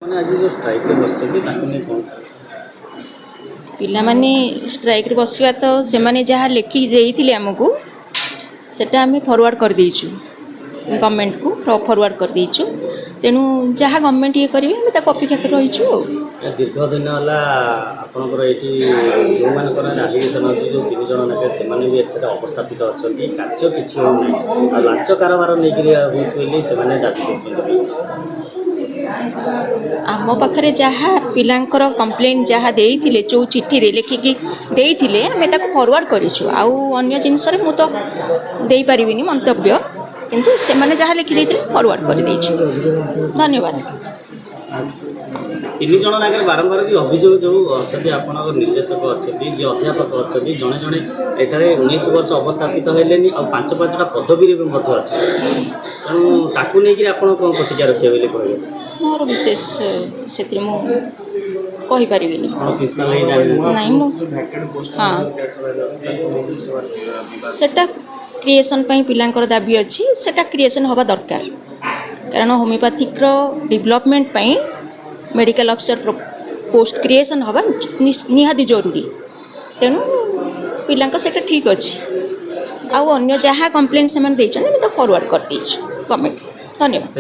आज जो स्ट्राइक रे बसଛନ୍ତି ତାକୁ ନେଇ କଣ ପିଲାମାନେ ଷ୍ଟ୍ରାଇକ୍ରେ ବସିବା ତ ସେମାନେ ଯାହା ଲେଖି ଦେଇଥିଲେ ଆମକୁ ସେଟା ଆମେ ଫରୱାର୍ଡ଼ କରିଦେଇଛୁ ଗଭର୍ଣ୍ଣମେଣ୍ଟକୁ ଫରୱାର୍ଡ଼ କରିଦେଇଛୁ। ତେଣୁ ଯାହା ଗଭର୍ଣ୍ଣମେଣ୍ଟ ଇଏ କରିବେ ଆମେ ତାକୁ ଅପେକ୍ଷା କରି ରହିଛୁ ଆଉ। ଦୀର୍ଘ ଦିନ ହେଲା ଆପଣଙ୍କର ଏଠି ଯେଉଁମାନଙ୍କର ଆଲିଗେସନ୍ ଅଛି ଯେଉଁ 3 ଜଣ ନେବେ ସେମାନେ ବି ଏଥିରେ ଅବସ୍ଥାପିତ ଅଛନ୍ତି କାର୍ଯ୍ୟ କିଛି ହେଉନାହିଁ ଆଉ ଲାଞ୍ଚ କାରବାର ନେଇକରି ହେଉଛି ବୋଲି ସେମାନେ ଦାବି କରୁଛନ୍ତି। ଆମ ପାଖରେ ଯାହା ପିଲାଙ୍କର କମ୍ପ୍ଲେନ୍ ଯାହା ଦେଇଥିଲେ ଯେଉଁ ଚିଠିରେ ଲେଖିକି ଦେଇଥିଲେ ଆମେ ତାକୁ ଫରୱାର୍ଡ଼ କରିଛୁ। ଆଉ ଅନ୍ୟ ଜିନିଷରେ ମୁଁ ତ ଦେଇପାରିବିନି ମନ୍ତବ୍ୟ, କିନ୍ତୁ ସେମାନେ ଯାହା ଲେଖି ଦେଇଥିଲେ ଫରୱାର୍ଡ଼ କରିଦେଇଛୁ। ଧନ୍ୟବାଦ। 3 ଜଣ ଆଗରେ ବାରମ୍ବାର ବି ଅଭିଯୋଗ ଯେଉଁ ଅଛନ୍ତି ଆପଣଙ୍କ ନିର୍ଦ୍ଦେଶକ ଅଛନ୍ତି ଯିଏ ଅଧ୍ୟାପକ ଅଛନ୍ତି ଜଣେ ଜଣେ ଏଠାରେ 19 ବର୍ଷ ଅବସ୍ଥାପିତ ହେଲେନି ଆଉ 5-5ଟା ପଦବୀରେ ବି ମଧ୍ୟ ଅଛନ୍ତି। ତେଣୁ ତାକୁ ନେଇକରି ଆପଣ କ'ଣ ପ୍ରତିକ୍ରିୟା ରଖିବେ ବୋଲି କହିବେ? ମୋର ବିଶେଷ ସେଥିରେ ମୁଁ କହିପାରିବିନି। ନାଇଁ ମୁଁ ହଁ ସେଟା କ୍ରିଏସନ୍ ପାଇଁ ପିଲାଙ୍କର ଦାବି ଅଛି, ସେଟା କ୍ରିଏସନ୍ ହେବା ଦରକାର। କାରଣ ହୋମିଓପାଥିକ୍ର ଡେଭଲପମେଣ୍ଟ ପାଇଁ ମେଡ଼ିକାଲ ଅଫିସର ପୋଷ୍ଟ କ୍ରିଏସନ୍ ହେବା ନିହାତି ଜରୁରୀ। ତେଣୁ ପିଲାଙ୍କ ସେଟା ଠିକ୍ ଅଛି। ଆଉ ଅନ୍ୟ ଯାହା କମ୍ପ୍ଲେନ୍ ସେମାନେ ଦେଇଛନ୍ତି ଆମେ ତ ଫରୱାର୍ଡ଼ କରିଦେଇଛୁ ଗଭର୍ଣ୍ଣମେଣ୍ଟ। ଧନ୍ୟବାଦ।